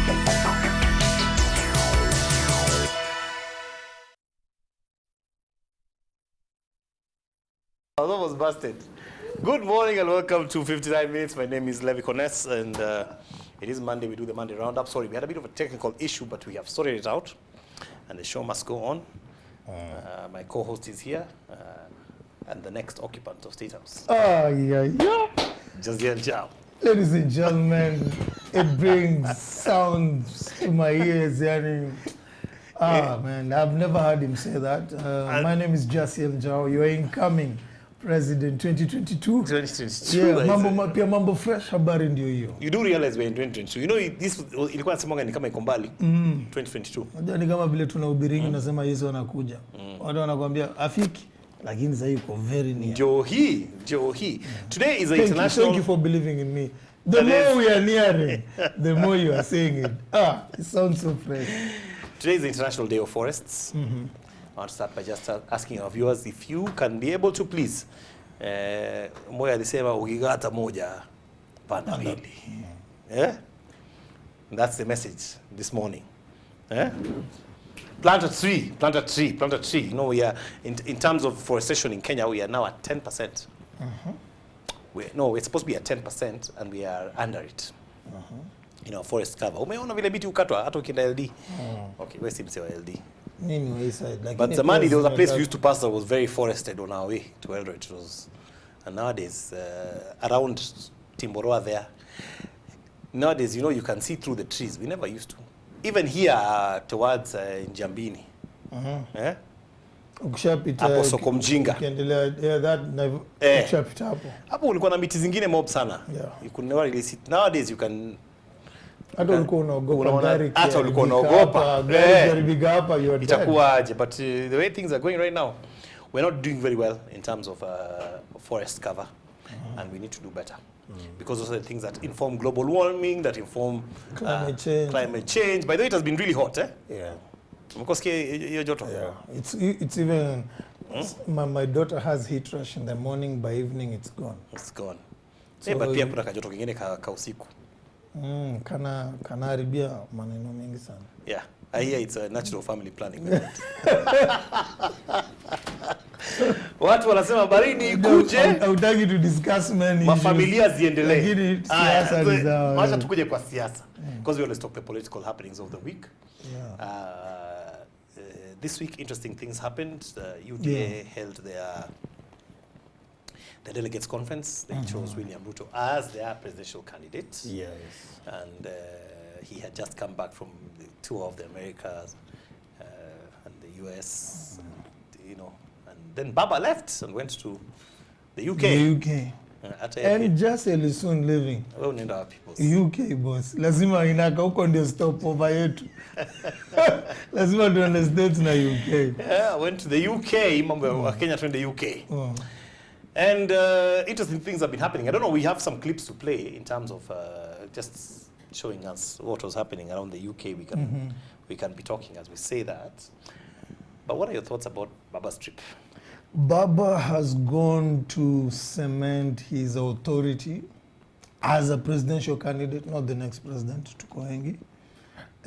That was busted. Good morning and welcome to 59 Minutes. My name is Levi Koness and it is Monday. We do the Monday roundup. Sorry, we had a bit of a technical issue, but we have sorted it out and the show must go on. My co-host is here and the next occupant of State House. Just get job. Ladies and gentlemen, it brings sounds to my ears. Man, I've never heard him say that. My name is Jasiel Njao. You're incoming President 2022. 2022. Yeah, mambo fresh habari ndio hiyo. You do realize we're in 2022. You know this ilikuwa nasemanga ni kama iko mbali. 2022. Unajua ni kama vile tunahubiringi nasema Yesu anakuja. Watu wanakuambia afiki lakini sasa yuko very near. Johi. Today is a international. Thank you for believing in me. The more we are nearing, the more you are saying it. It sounds so fresh. Today is the International Day of Forests. I want to start by just asking our viewers if you can be able to please moja alisema ukigata moja panda mbili. That's the message this morning. Plant a tree. You know, we are in terms of forestation in Kenya, we are now at 10%. We're supposed to be at 10% and we are under it. You know, forest cover. Umeona vile miti ukatwa hata ukienda LD. Okay, wewe si msewa LD. Mimi side like. But Zamani there was a place we used to pass that was very forested on our way to Eldoret. It was, and nowadays around Timboroa there, nowadays you know you can see through the trees. We never used to. Even here towards Njambini. Ukishapita hapo soko mjinga. Ukiendelea that ukishapita hapo. Hapo ulikuwa na miti zingine mob sana. You could never really see. Nowadays you can hata ulikuwa unaogopa gari. Hata ulikuwa unaogopa. Gari biga hapa you are. Itakuwaje, but the way things are going right now, we're not doing very well in terms of forest cover, and we need to do better. Because those are the things that inform global warming, that inform climate change. By the way, it has been really hot, Yeah. Yeah. It's even my daughter has heat rash in the morning, by evening it's gone. It's gone. So, but pia kuna kajoto kingine ka usiku. Kana haribia maneno mengi sana. Yeah. I hear it's a natural family planning. Watu wanasema baridi ikuje. Hautaki to discuss many issues. Mafamilia ziendelee. Lakini siasa ni sawa. Acha tukuje kwa siasa. Because we always talk the political happenings of the week. This week interesting things happened. The UDA held their delegates conference. They chose William Ruto as their presidential candidate. Yes. And he had just come back from the tour of the Americas and the US, and, you know, and then Baba left and went to the UK. The UK. And just is soon leaving. UK boss. Lazima inaka huko ndio stop over yetu. Lazima tuende States na UK. Yeah, I went to the UK, mambo ya Kenya to the UK. And interesting things have been happening. I don't know, we have some clips to play in terms of just showing us what was happening around the UK. We can be talking as we say that. But what are your thoughts about Baba's trip? Baba has gone to cement his authority as a presidential candidate, not the next president, Tukoengi.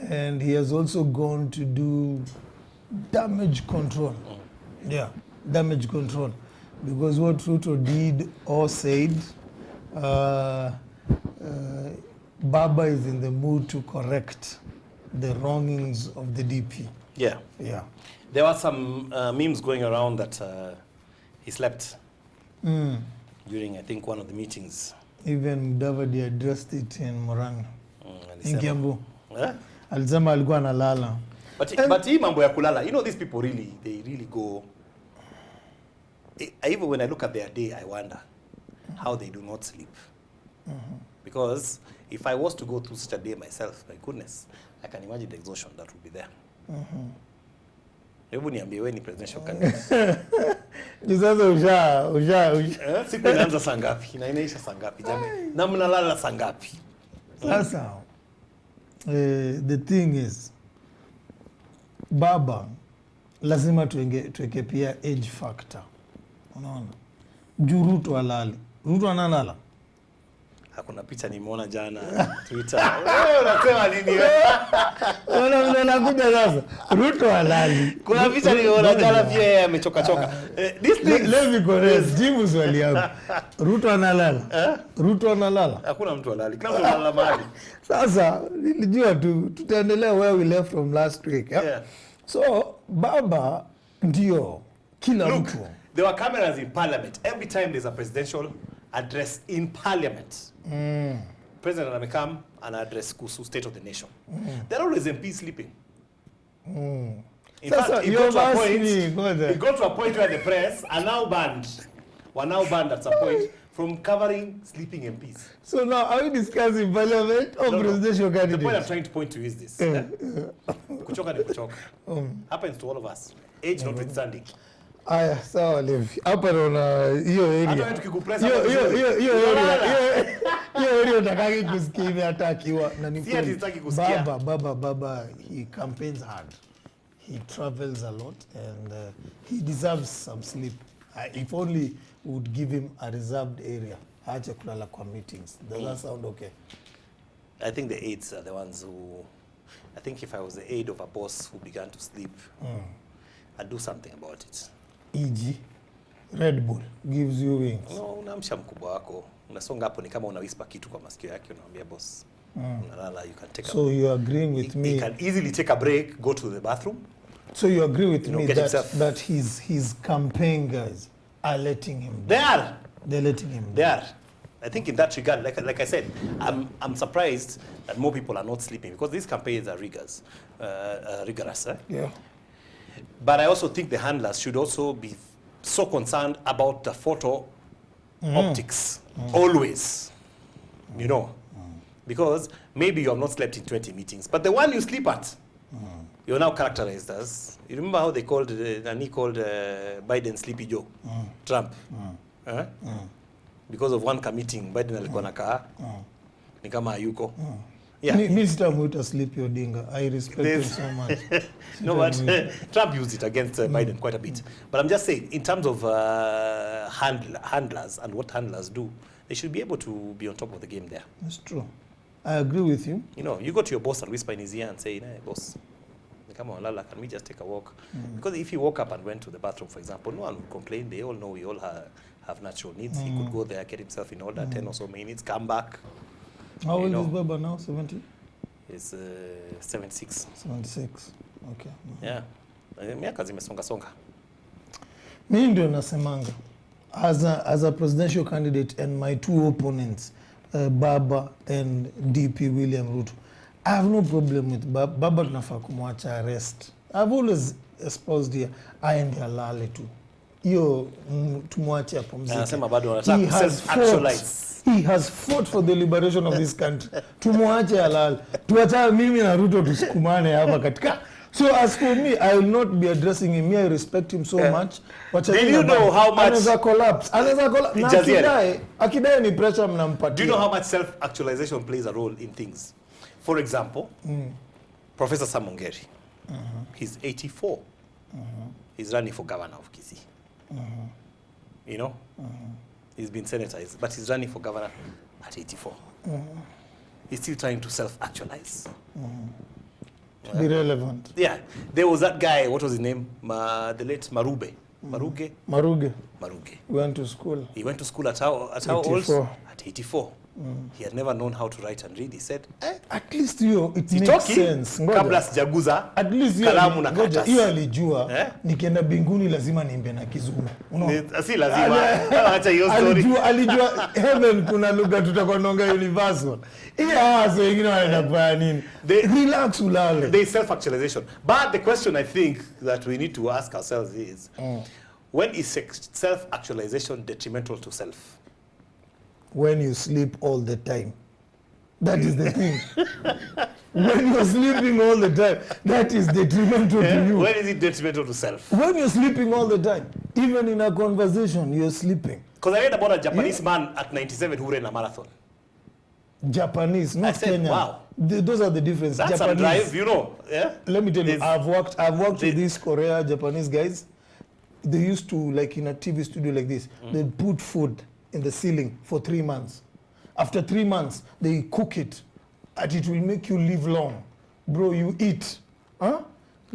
And he has also gone to do damage control. Yeah, damage control. Because what Ruto did or said, Baba is in the mood to correct the wrongings of the DP. Yeah. There were some memes going around that he slept during, I think, one of the meetings. Even Mudavadi addressed it in Murang'a. In Kiambu. Alisema alikuwa analala. But hii mambo ya kulala, you know, these people they really go. Even when I look at their day, I wonder how they do not sleep. Because if I was to go through such a day myself, my goodness, I can imagine the exhaustion that would be there. Hebu niambie wewe ni presidential candidate. Sasa siku inaanza saa ngapi? Na inaisha saa ngapi jamani? Na mnalala saa ngapi? Sasa the thing is Baba lazima tuweke pia age factor. Unaona? Ruto alali. Ruto analala. Hakuna picha nimeona jana Twitter. Wewe unasema nini wewe? Ona vile nakuja sasa. Ruto halali. Kuna picha nimeona jana pia yeye amechoka choka. This thing Levi Kores, jibu swali yangu. Ruto analala. Ruto analala. Hakuna mtu halali. Kila mtu analala mahali. Sasa nilijua tu tutaendelea where we left from last week. Yeah. So baba ndio kila Look, mtu. there were cameras in parliament. Every time there's a presidential address in parliament, President amekam and address kuhusu state of the nation. They're always MPs sleeping. In fact, it got to a point where the press are now banned at some point from covering sleeping MPs. So now are we discussing parliament or presidential candidates? The point I'm trying to point to is this. Kuchoka ni kuchoka. Happens to all of us. Age notwithstanding. Aya, sawa Levi. Hapa naona hiyo area. Hata wewe tukikupress hiyo area utakaki kusikia hata akiwa na ni baba he campaigns hard. He travels a lot and he deserves some sleep. If only would give him a reserved area. Acha kulala kwa meetings. Does that sound okay? I think the aides are the ones who, I think if I was the aide of a boss who began to sleep, I'd do something about it. E.g. Red Bull gives you wings. No, unamsha mkubwa wako. Unasonga hapo ni kama una whisper kitu kwa masikio yake unamwambia boss. Unalala, you can take a break. So you agreeing with me? He can easily take a break, go to the bathroom. So you agree with me that his campaign guys are letting him down? They're letting him down. They are. I think in that regard, like I said, I'm surprised that more people are not sleeping because these campaigns are rigorous. Yeah. But I also think the handlers should also be so concerned about the photo optics always, you know, because maybe you have not slept in 20 meetings, but the one you sleep at, you're now characterized as, you remember how they called, Biden Sleepy Joe, Trump, because of one meeting, Biden alikuwa nakaa, ni kama hayuko. Yeah. Mr. Muta Sleepy Odinga, I respect him so much. No, but Trump used it against Biden quite a bit. But I'm just saying, in terms of handlers and what handlers do, they should be able to be on top of the game there. That's true. I agree with you. You know, you go to your boss and whisper in his ear and say, hey, boss, come on, Lala, can we just take a walk? Because if he woke up and went to the bathroom, for example, no one would complain. They all know we all have natural needs. He could go there, get himself in order, 10 or so minutes, come back. How old is Baba now? 70? He's 76. 76. Okay. Yeah. Miaka zimesonga. Mimi ndio nasemanga as a presidential candidate and my two opponents, Baba and DP William Ruto, I have no problem with Baba. Tunafaa kumwacha arrest. I've always espoused here aende alale tu. Hiyo tumwache apumzike. Anasema bado anataka self actualize. He has fought for the liberation of this country. Tumwache alale. Tuacha mimi na Ruto tusikumane hapa katika. So as for me, I will not be addressing him. I respect him so much. Do you know how much anaweza collapse? Akidai ni pressure mnampatia. Do you know how much self-actualization plays a role in things? For example, Professor Samongeri, he's 84. He's running for governor of Kisii. You know? He's been senatized, but he's running for governor at 84. He's still trying to self-actualize. Be relevant. Yeah. There was that guy, what was his name? The late Maruge. Went to school. He went to school at how old? At 84. He had never known how to write and read. He said, at least it makes sense. Kabla sijaguza at least kalamu na karatasi. Hiyo alijua nikienda binguni lazima niimbe na Kizungu. Si lazima. Acha hiyo story. Alijua heaven kuna lugha tutakuwa naongea universal. So wengine wanaenda kufanya nini? Relax ulale. They self-actualization. But the question I think that we need to ask ourselves is, when is self-actualization detrimental to self? When you sleep all the time. That is the thing. When you're sleeping all the time, that is detrimental to you. When is it detrimental to self? When you're sleeping all the time, even in a conversation, you're sleeping. Because I read about a Japanese man at 97 who ran a marathon. Japanese, not Kenyan. Wow. Those are the differences. That's Japanese. a drive, you know. Yeah? Let me tell you, I've worked with these Japanese guys. They used to, like in a TV studio like this, they'd put food in the ceiling for 3 months. After 3 months, they cook it. And it will make you live long. Bro, you eat. Huh?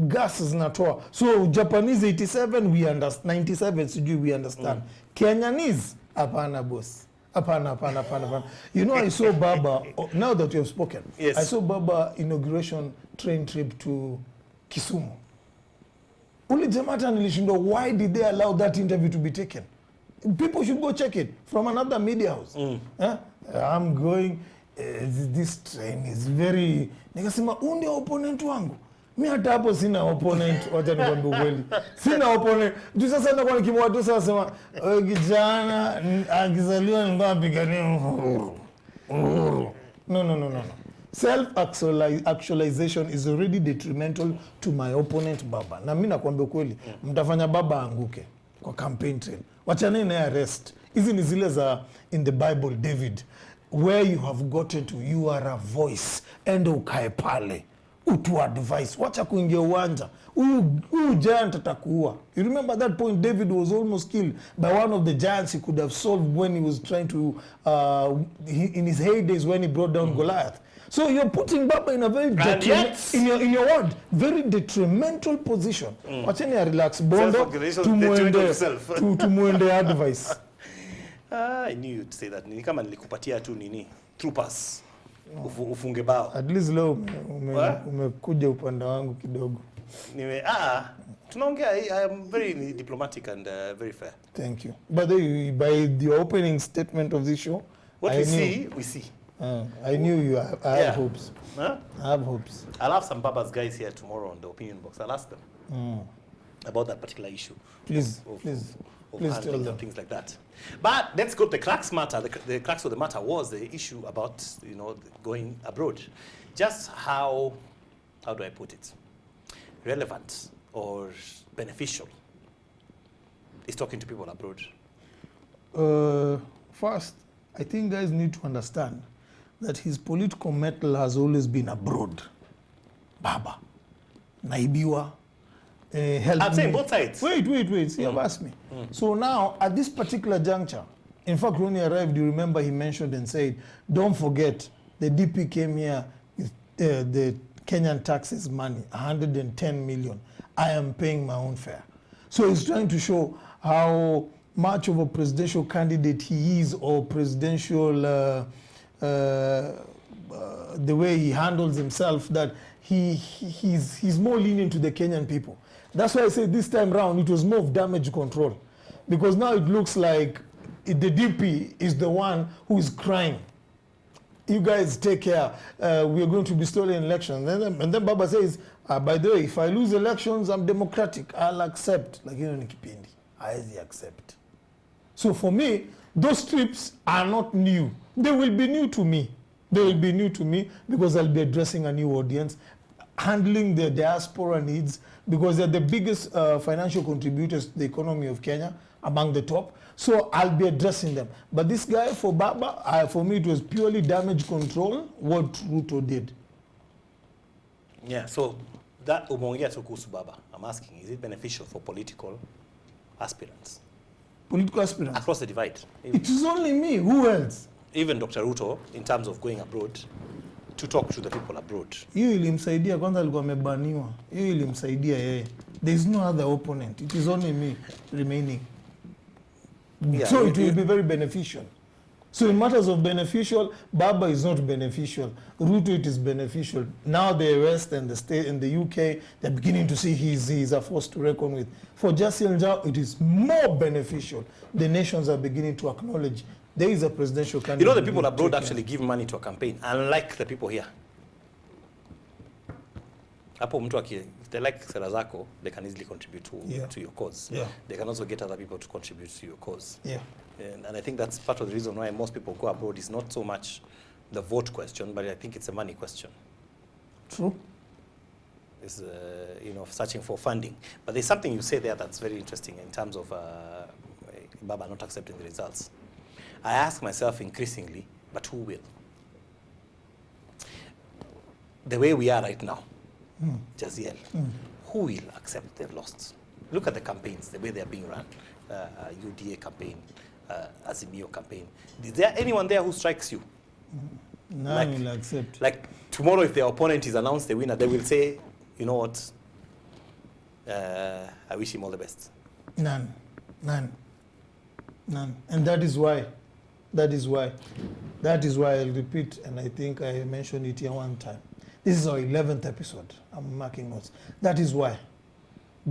Gas is natoa. So Japanese 87, we understand. 97, sijui we understand. Kenyanese, hapana boss. Hapana. You know, I saw Baba, now that you have spoken, yes. I saw Baba inauguration train trip to Kisumu. Uli Jamata nilishindwa, why did they allow that interview to be taken? People should go check it from another media house. I'm going, this train is very... Nikasema, unde opponent wangu. Mi hata hapo sina opponent, wacha nikwambie ukweli. Sina opponent. Juu sasa nakuwa nikimwatu sasa sema, kijana akizaliwa nilikuwa apigania uhuru. No. Self-actualization is already detrimental to my opponent Baba. Na mimi nakwambia ukweli, mtafanya Baba anguke kwa campaign trail. Wachane na arrest. Hizi ni zile za in the Bible David, where you have gotten to, you are a voice, ende ukae pale utu advice, wacha kuingia uwanja. Huyu giant atakuua. You remember that point David was almost killed by one of the giants he could have solved when he was trying to in his heydays when he brought down Goliath. So you're putting Baba in a very in your word, very detrimental position. Wacheni ya relax bondo tumuende advice. I knew you'd say that. Ni kama nilikupatia tu nini? Troopers. Ufunge bao. At least leo umekuja upande wangu kidogo. Tunaongea, I am very diplomatic and very fair. Thank you. But by the opening statement of this show, what we see. I knew you. I have hopes. Huh? I have hopes. I'll have some Baba's guys here tomorrow on the opinion box. I'll ask them about that particular issue. Please tell them things like that. But let's go to the crux matter. The crux of the matter was the issue about going abroad. Just how do I put it? Relevant or beneficial is talking to people abroad. First, I think guys need to understand that his political mettle has always been abroad. Baba, naibiwa. I'm saying both sides. Wait. See, you've asked me. So now, at this particular juncture, in fact, when he arrived, you remember he mentioned and said, don't forget, the DP came here with the Kenyan taxes money, 110 million. I am paying my own fare. So he's trying to show how much of a presidential candidate he is, or presidential, the way he handles himself, that he's more lenient to the Kenyan people. That's why I say this time round it was more of damage control, because now it looks like the DP is the one who is crying. You guys take care. We are going to be stolen elections. And then Baba says, by the way, if I lose elections, I'm democratic. I'll accept. Like Nikipindi, I accept. So for me, those trips are not new. They will be new to me. Because I'll be addressing a new audience, handling the diaspora needs, because they're the biggest financial contributors to the economy of Kenya, among the top. So I'll be addressing them. But this guy, for Baba, for me, it was purely damage control, what Ruto did. Yeah, so that umeongea tu kuhusu Baba. I'm asking, is it beneficial for political aspirants? Political aspirants? Across the divide. It is only me. Who else? Even Dr. Ruto, in terms of going abroad, to talk to the people abroad. Hiyo ilimsaidia, kwanza alikuwa amebaniwa. Hiyo ilimsaidia yeye. There is no other opponent. It is only me remaining. Yeah, so it will be very beneficial. So in matters of beneficial, Baba is not beneficial. Ruto, it is beneficial. Now the West and the state and the UK, they're beginning to see he's a force to reckon with. For Justin Njau, it is more beneficial. The nations are beginning to acknowledge there is a presidential candidate. You know, the people abroad actually give money to a campaign, unlike the people here. Hapo mtu if they like sera zako, they can easily contribute to your cause. Yeah. They can also get other people to contribute to your cause. Yeah. And I think that's part of the reason why most people go abroad is not so much the vote question, but I think it's a money question. True. It's searching for funding. But there's something you say there that's very interesting in terms of Baba not accepting the results. I ask myself increasingly, but who will? The way we are right now, Jaziel, who will accept they've lost? Look at the campaigns, the way they're being run. UDA campaign, Azimio campaign. Is there anyone there who strikes you None will accept. Like tomorrow, if their opponent is announced the winner, they will say, you know what, I wish him all the best. None. And that is why I'll repeat, and I think I mentioned it here one time. This is our 11th episode. I'm marking notes. That is why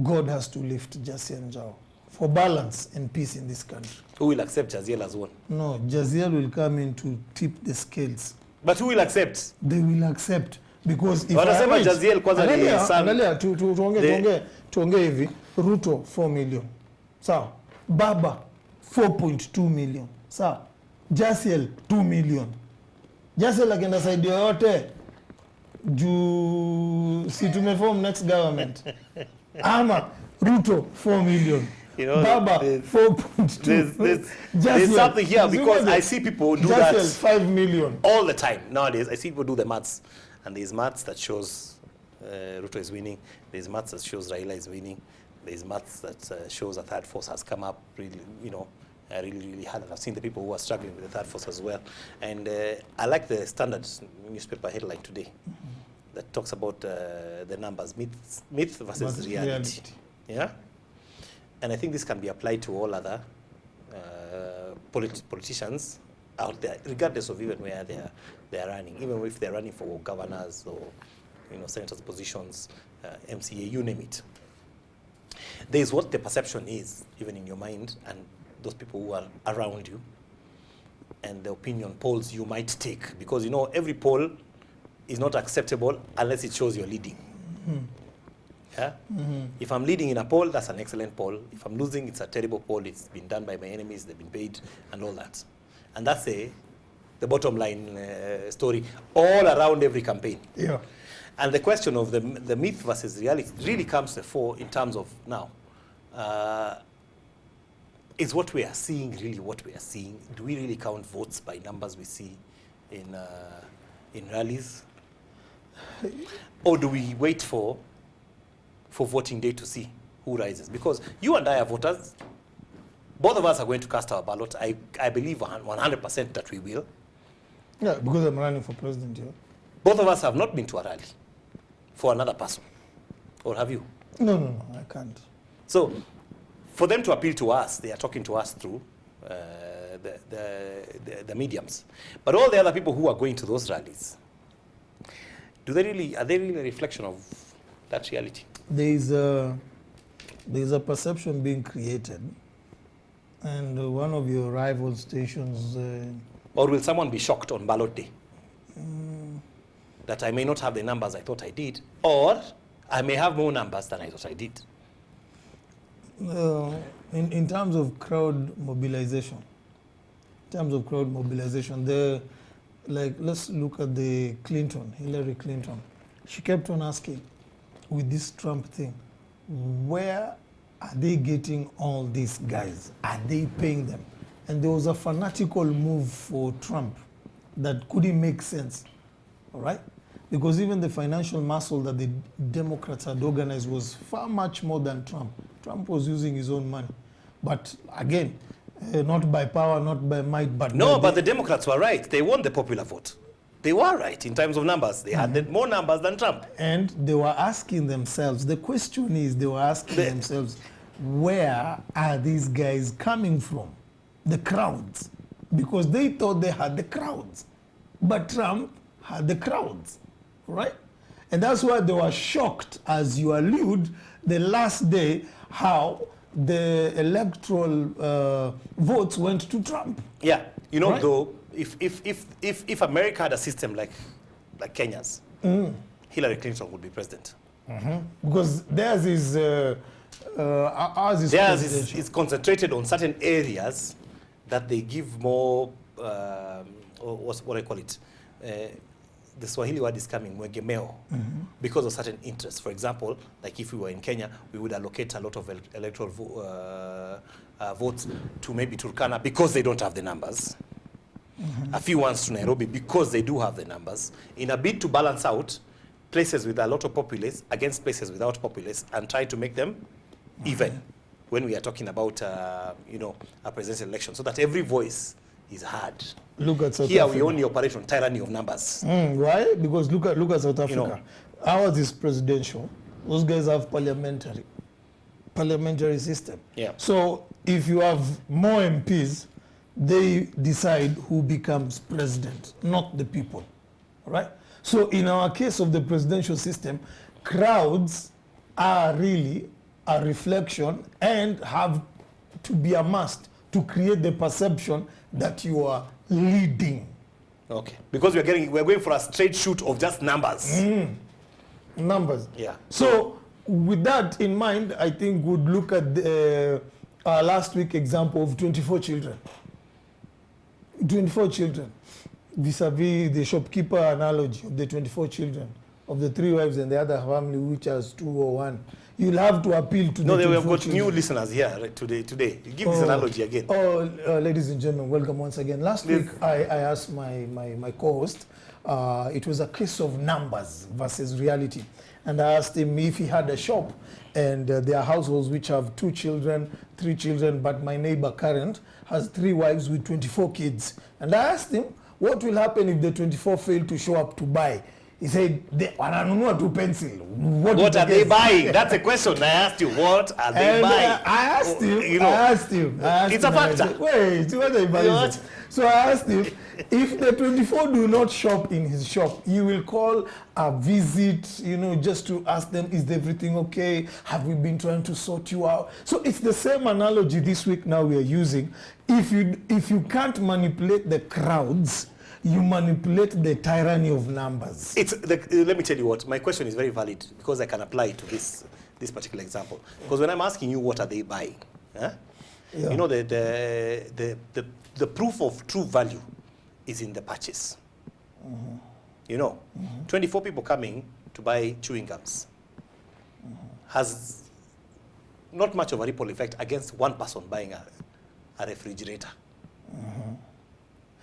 God has to lift Jaziel Njau for balance and peace in this country. Who will accept Jaziel as one? No, Jaziel will come in to tip the scales. But who will accept? They will accept because if wanasema Jaziel kwanza ni angalia tuongee hivi, Ruto 4 million. Sawa. Baba 4.2 million. Sawa. Jaziel 2 million. Jaziel akienda side yoyote juu si tumeform next government. Ama Ruto 4 million. You know, Baba 4.2. There's something here because I see people do that 5 million all the time nowadays. I see people do the maths, and there's maths that shows Ruto is winning. There's maths that shows Raila is winning. There's maths that shows a third force has come up really, really hard. And I've seen the people who are struggling with the third force as well. And I like the Standard newspaper headline today that talks about the numbers, myth versus reality. Yeah. And I think this can be applied to all other politicians out there, regardless of even where they are running, even if they're running for governors or senators' positions, MCA, you name it. There is what the perception is, even in your mind, and those people who are around you, and the opinion polls you might take, because every poll is not acceptable unless it shows you're leading. Yeah? If I'm leading in a poll, that's an excellent poll. If I'm losing, it's a terrible poll. It's been done by my enemies. They've been paid and all that. And that's the bottom line story all around every campaign. Yeah. And the question of the myth versus reality really comes to the fore in terms of now. Is what we are seeing really what we are seeing? Do we really count votes by numbers we see in rallies? Or do we wait for voting day to see who rises? Because you and I are voters. Both of us are going to cast our ballot. I believe 100% that we will. Yeah, because I'm running for president here. Both of us have not been to a rally for another person. Or have you? No, I can't. So, for them to appeal to us, they are talking to us through the mediums. But all the other people who are going to those rallies, are they really a reflection of that reality? There is a perception being created, and one of your rival stations. Or will someone be shocked on ballot day that I may not have the numbers I thought I did, or I may have more numbers than I thought I did? In terms of crowd mobilization, let's look at Hillary Clinton. She kept on asking, with this Trump thing, where are they getting all these guys? Are they paying them? And there was a fanatical move for Trump that couldn't make sense, all right? Because even the financial muscle that the Democrats had organized was far much more than Trump. Trump was using his own money. But again, not by power, not by might, but... No, but the Democrats were right. They won the popular vote. They were right in terms of numbers. They had more numbers than Trump. And they were asking themselves, the question is, themselves, where are these guys coming from? The crowds. Because they thought they had the crowds. But Trump had the crowds, right? And that's why they were shocked, as you allude, the last day, how the electoral votes went to Trump. Yeah, right? Though, if America had a system like Kenya's, Hillary Clinton would be president. Because theirs is ours is concentrated on certain areas that they give more, what I call it, the Swahili word is coming, mwegemeo, because of certain interests. For example, like if we were in Kenya, we would allocate a lot of electoral votes to maybe Turkana because they don't have the numbers. A few ones to Nairobi because they do have the numbers, in a bid to balance out places with a lot of populace against places without populace and try to make them even when we are talking about a presidential election, so that every voice is hard. Look at South Here Africa. we only operate on tyranny of numbers. Why? Because look at South Africa. You know. Ours is presidential. Those guys have parliamentary system. Yeah. So if you have more MPs, they decide who becomes president, not the people. All right? So in our case of the presidential system, crowds are really a reflection and have to be amassed to create the perception that you are leading. Okay. Because we're going for a straight shoot of just numbers. Numbers. Yeah. So with that in mind, I think we'd look at our last week example of 24 children. 24 children vis-a-vis the shopkeeper analogy of the 24 children of the 3 wives and the other family which has 2 or 1. You'll have to appeal to No, the we have 24 got children. new listeners here right, today. You give this analogy again. Ladies and gentlemen, welcome once again. Last week, I asked my co-host, it was a case of numbers versus reality. And I asked him if he had a shop and there are households which have 2 children, 3 children, but my neighbor current has 3 wives with 24 kids. And I asked him, what will happen if the 24 fail to show up to buy? He said, wananunua tu pencil. What are they buying? That's a question I asked you. What are they buying? I asked him, You know, I asked him. it's a factor. Said, wait, what are you buying? So I asked him, if the 24 do not shop in his shop, you will call a visit, you know, just to ask them, is everything okay? Have we been trying to sort you out? So it's the same analogy this week now we are using. If you can't manipulate the crowds, you manipulate the tyranny of numbers. Let me tell you what, my question is very valid because I can apply it to this particular example. Because when I'm asking you what are they buying, you know, the proof of true value is in the purchase. You know, 24 people coming to buy chewing gums has not much of a ripple effect against one person buying a refrigerator.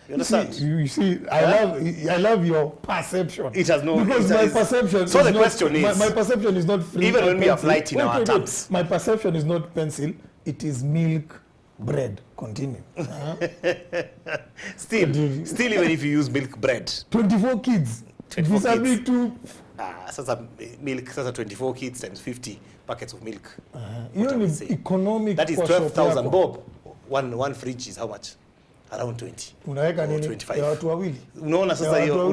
You understand? You see, I love your perception. It has no... Because my perception So the question is... My perception is not free. Even when we apply it in our terms. My perception is not pencil. It is milk, bread. Continue. Still, even if you use milk bread. 24 kids. 24 kids. To... Sasa milk, sasa 24 kids times 50 packets of milk. Economic. That is 12,000 bob. One fridge is how much? Around 20. Unaweka nini? 25. Ya watu wawili. Unaona sasa hiyo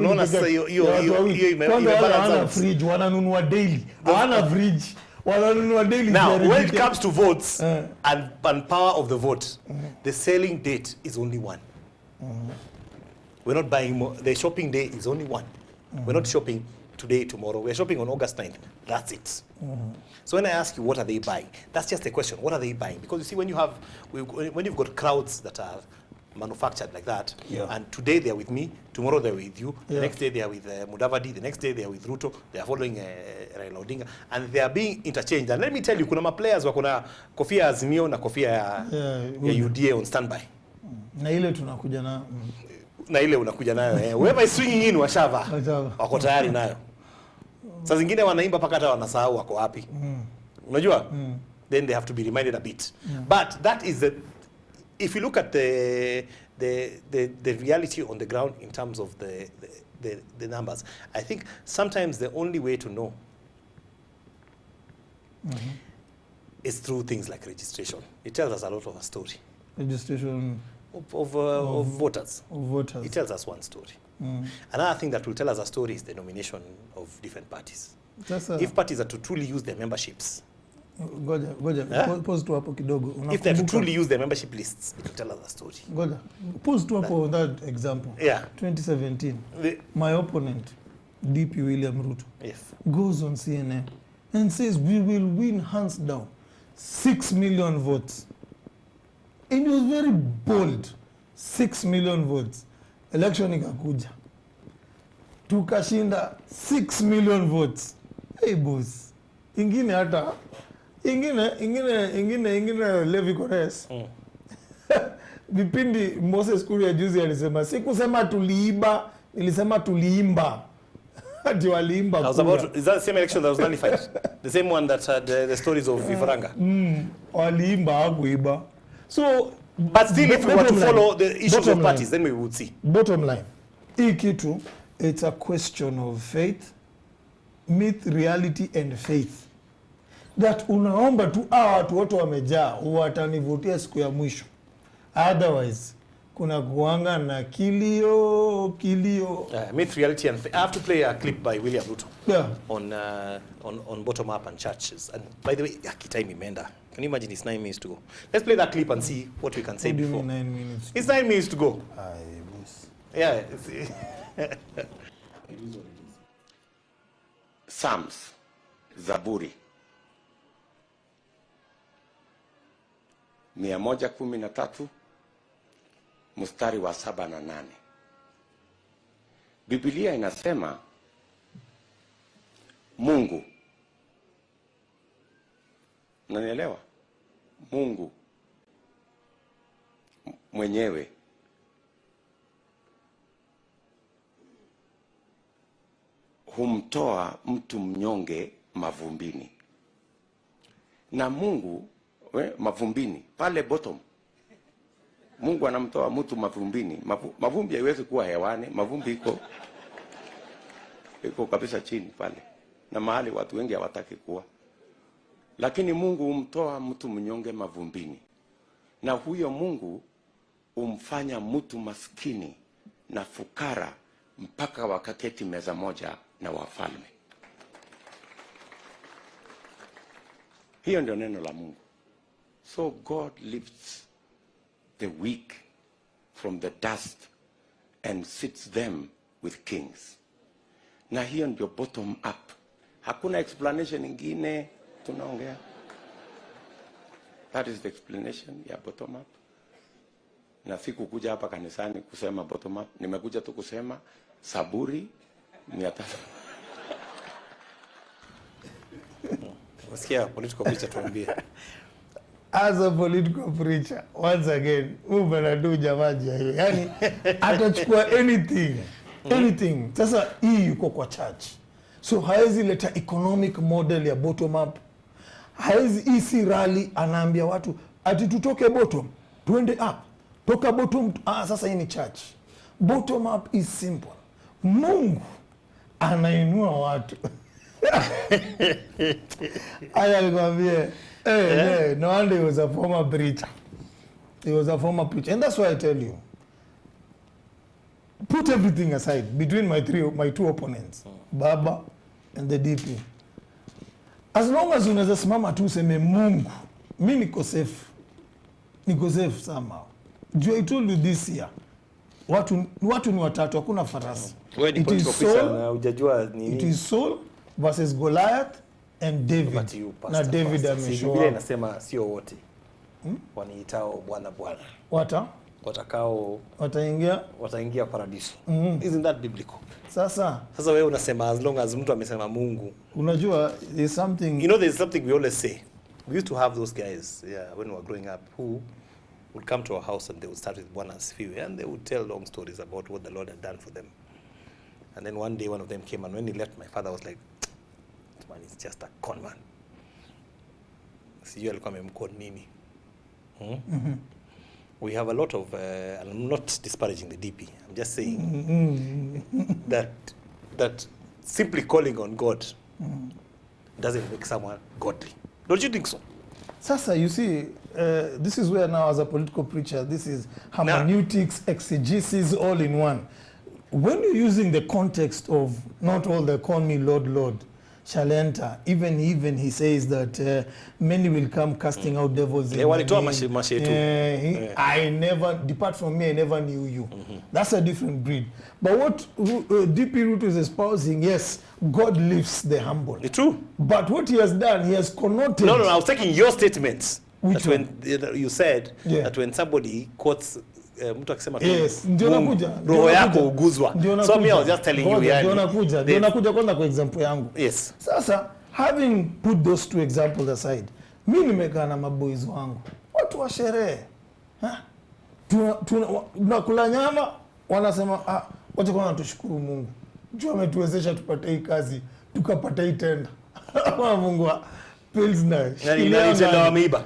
imebalance fridge wananunua daily. Hawana fridge. Wananunua daily. Now, when it comes to votes and power of the vote, the selling date is only one. We're not buying more. The shopping day is only one. We're not shopping today, tomorrow. We're shopping on August 9th. That's it. So when I ask you what are they buying, that's just a question. What are they buying? Because you see, when you've got crowds that are manufactured like that, and today they are with me, tomorrow they're with you, the next day they are with Mudavadi, the next day they are with Ruto, they are following Raila Odinga, and they are being interchanged. And let me tell you, kuna players wako na kofia ya Azimio na kofia ya UDA on standby. Na ile tunakuja na na ile unakuja nayo whoever is swinging in washava wako tayari nayo. Saa zingine wanaimba paka hata wanasahau wako wapi. Unajua? Then they have to be reminded a bit. But that is if you look at the reality on the ground in terms of the numbers, I think sometimes the only way to know is through things like registration. It tells us a lot of a story. Registration of voters. Of voters. It tells us one story. Another thing that will tell us a story is the nomination of different parties. If parties are to truly use their memberships, pause tu hapo kidogo. If they truly use their membership lists, it will tell us a story. Pause tu hapo on that example. 2017, my opponent, DP William Ruto, goes on CNN and says we will win hands down 6 million votes. And it was very bold. 6 million votes. Election ikakuja. Tukashinda 6 million votes. Hey boss. Ingine Levi Kores. Vipindi Moses Kuria juzi alisema sikusema tuliiba, nilisema tuliimba. Ati waliimba. Is that the same election that was nullified? The same one that had the stories of Vifaranga? Waliimba hakuiba. So But still, if we were to follow the issues of parties, then we would see. Bottom line, hii kitu, it's a question of faith, myth, reality and faith. That unaomba tu watu wote wamejaa watanivutia siku ya mwisho. Otherwise, kuna kuanga na kilio. Myth, reality and faith. I have to play a clip by William Ruto. Yeah. On bottom up and churches. And by the way, time imeenda. Can you imagine it's 9 minutes to go? Let's play that clip and see what we can say before. What do you mean 9 minutes? It's 9 minutes to go. Yeah. Psalms, Zaburi 113 mstari wa 7 na 8. Biblia inasema Mungu, unanielewa? Mungu mwenyewe humtoa mtu mnyonge mavumbini. Na Mungu mavumbini pale bottom, Mungu anamtoa mtu mavumbini. Mavumbi haiwezi kuwa hewani, mavumbi iko kabisa chini pale, na mahali watu wengi hawataki kuwa. Lakini Mungu humtoa mtu mnyonge mavumbini, na huyo Mungu humfanya mtu maskini na fukara mpaka wakaketi meza moja na wafalme. Hiyo ndio neno la Mungu. So God lifts the weak from the dust and sits them with kings. Na hiyo ndio bottom up. Hakuna explanation ingine tunaongea. That is the explanation ya bottom up. Na sikukuja hapa kanisani kusema bottom up. Nimekuja tu kusema Saburi 300. Wasikia political preacher tuambie. As a political preacher, once again, umenadu jamaji hiyo. Yani atachukua anything. Sasa hii yuko kwa church. So haezi leta economic model ya bottom up. Haezi isi rally anaambia watu ati tutoke bottom, tuende up. Toka bottom, sasa hii ni church. Bottom up is simple. Mungu anainua watu. Aya nikwambie, no wonder he was a former preacher. And that's why I tell you, put everything aside between my two opponents, Baba and the DP. As long as unaweza simama tu useme Mungu, mimi niko safe somehow. I told you this year, watu ni watatu, hakuna farasi. It is Saul versus Goliath and David. Na David ameshoa. Biblia inasema sio wote waniitao Bwana. Watakao wataingia paradiso. Isn't that biblical? Sasa wewe unasema as long as mtu amesema Mungu. Unajua there's something, there's something we always say. We used to have those guys when we were growing up who would come to our house and they would start with Bwana's Fiwe and they would tell long stories about what the Lord had done for them. And then one day one of them came, and when he left, my father was like, this man is just a con man. Sijui alikuwa amemcode nini. We have a lot of, and I'm not disparaging the DP, I'm just saying that simply calling on God doesn't make someone godly. Don't you think so? Sasa, you see, this is where now as a political preacher, this is hermeneutics, exegesis, all in one. When you're using the context of not all the call me Lord, Lord shall enter, even he says that many will come casting out devils in my name. I never, depart from me, I never knew you. That's a different breed. But what DP Ruto is espousing, yes, God lifts the humble. It's true. But what he has done, he has connoted. No, I was taking your statements. Which that when you said that when somebody quotes mtu akisema ndio nakuja roho yako uguzwa. So me I was just telling you ndio nakuja kwanza kwa example yangu. Yes. Sasa having put those two examples aside, mimi nimekaa na maboys wangu. Watu wa sherehe. Tunakula nyama, wanasema wacha kwanza tushukuru Mungu. Jua ametuwezesha tupate hii kazi, tukapata hii tenda. Mungu pilsner. Nani tenda wameiba?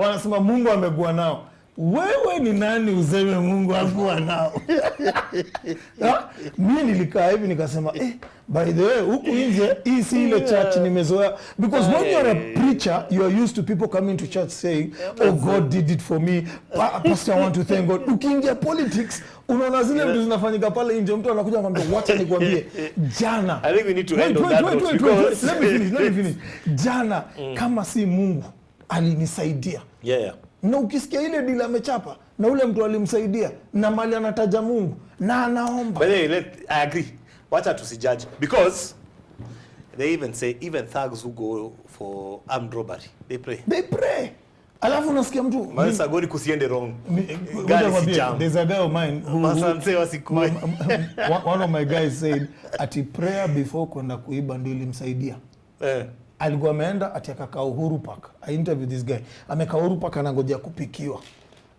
wanasema Mungu amekuwa nao. Wewe ni nani useme Mungu hakuwa nao? Mimi nilikaa hivi nikasema by the way huku nje hii si ile church nimezoea, because when you're a preacher you are used to people coming to church saying oh God did it for me, pastor I want to thank God. Ukiingia politics unaona zile vitu zinafanyika pale nje, mtu anakuja anamwambia wacha nikwambie jana. I think we need to end on that note because let me finish. Jana kama si Mungu alinisaidia. Yeah. Na ukisikia ile dila amechapa na ule mtu alimsaidia na mali anataja Mungu na anaomba. But I agree. Wacha tusijudge because they even say even thugs who go for armed robbery they pray. They pray. Alafu unasikia mtu Manasa goli kusiende wrong. There's a guy of mine who one of my guys said ati prayer before kwenda kuiba ndio ilimsaidia. Alikuwa ameenda ati akakaa Uhuru Park. I interviewed this guy. Amekaa Uhuru Park anangojea kupikiwa.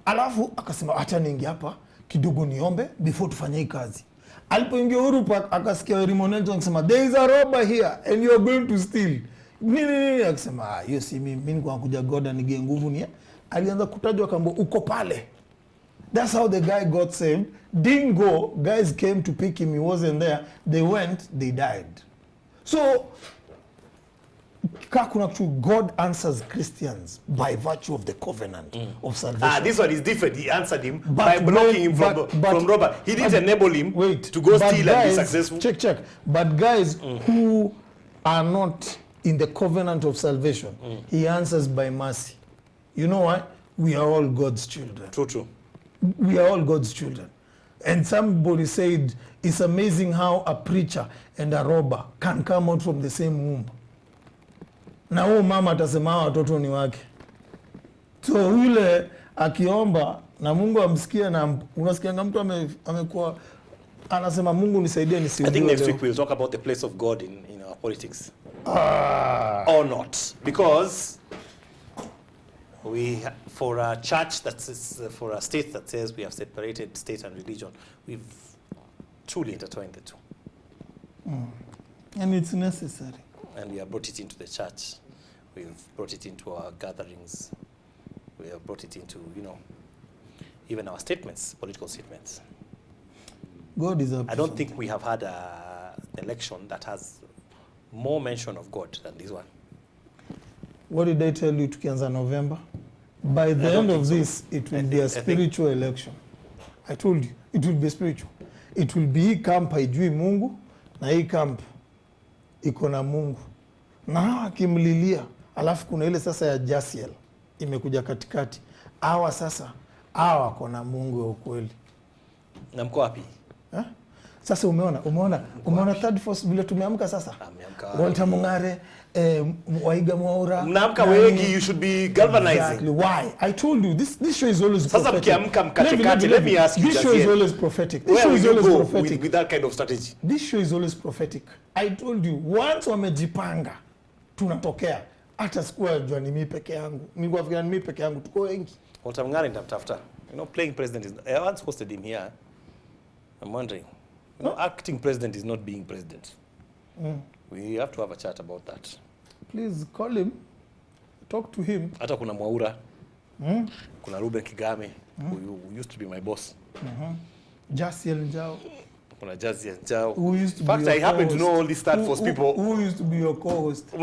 Alafu akasema acha niingie hapa kidogo niombe before tufanye hii kazi. Alipoingia Uhuru Park akasikia Rimonelto akisema there is a robber here and you are going to steal. Nini akasema hiyo si mimi niko nakuja God anige nguvu ni. Alianza kutajwa kama uko pale. That's how the guy got saved. Didn't go, guys came to pick him, he wasn't there. They went, they died. So God answers Christians by virtue of the covenant of salvation. This one is different. He answered him by blocking him from robber. He didn't enable him to go steal and be successful. Check. But guys who are not in the covenant of salvation, he answers by mercy. You know why? We are all God's children. True. We are all God's children. And somebody said, it's amazing how a preacher and a robber can come out from the same womb. Na huyo mama atasema watoto ni wake. So ule akiomba na Mungu amsikie, na unasikia mtu amekuwa anasema Mungu nisaidie nisiue. I think next week we'll talk about the place of God in our politics. Or not. Because for a church that says, for a state that says we have separated state and religion, we've truly intertwined the two. And it's necessary. And we have brought it into the church. We've brought it into our gatherings. We have brought it into, even our statements, political statements. God is up. I don't think we have had an election that has more mention of God than this one. What did I tell you tukianza November? By the end of this, it will be a spiritual election. I told you, it will be spiritual. It will be hii camp haijui Mungu na hii camp iko na Mungu. Na akimlilia, alafu kuna ile sasa ya Jasiel imekuja katikati. Sasa wako na Mungu wa ukweli. Na mko wapi? Sasa umeona third force vile tumeamka sasa. Walter Mungare, Waiga Mwaura. Mnaamka wengi, you should be galvanizing. Exactly. Why? I told you this show is always sasa prophetic. Mkiamka mkatikati, let me ask you, this show is always prophetic. This Where show will is you always go prophetic with that kind of strategy? This show is always prophetic. I told you once wamejipanga tunatokea. Hata sikuwa jua ni mimi peke yangu. Mimi kwa fikira ni mimi peke yangu, tuko wengi. Walter Mungare nitamtafuta. Playing president is, I once hosted him here. I'm wondering, acting president is not being president. We have to have a chat about that. Please call him, talk to him. Hata kuna Mwaura, kuna Ruben Kigame, who used to be my boss. Jasiel Njao. Kuna Jasiel Njao. Who used to in fact, be I happen to know all these third force people. Who used to be your co-host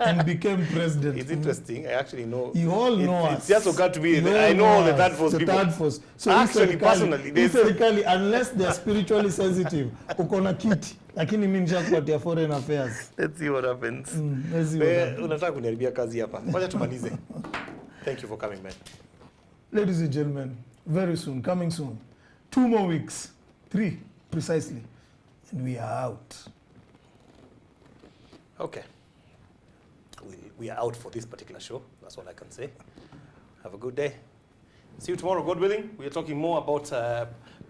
and became president. It's interesting. I actually know. You all know us. It's just occurred to me that I know all the third force people. Third force. So actually, personally, unless they're spiritually sensitive, uko na kiti. Lakini mimi nishakupatia foreign affairs. Let's see what happens. Let's see what happens. Unataka kuniharibia kazi hapa. Wacha tumalize. Thank you for coming, man. Ladies and gentlemen, very soon, coming soon. 2 more weeks. 3 precisely. And we are out. Okay. We are out for this particular show. That's all I can say. Have a good day. See you tomorrow, God willing. We are talking more about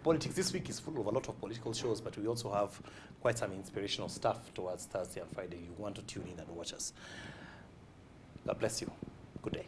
politics. This week is full of a lot of political shows, but we also have quite some inspirational stuff towards Thursday and Friday. You want to tune in and watch us. God bless you. Good day.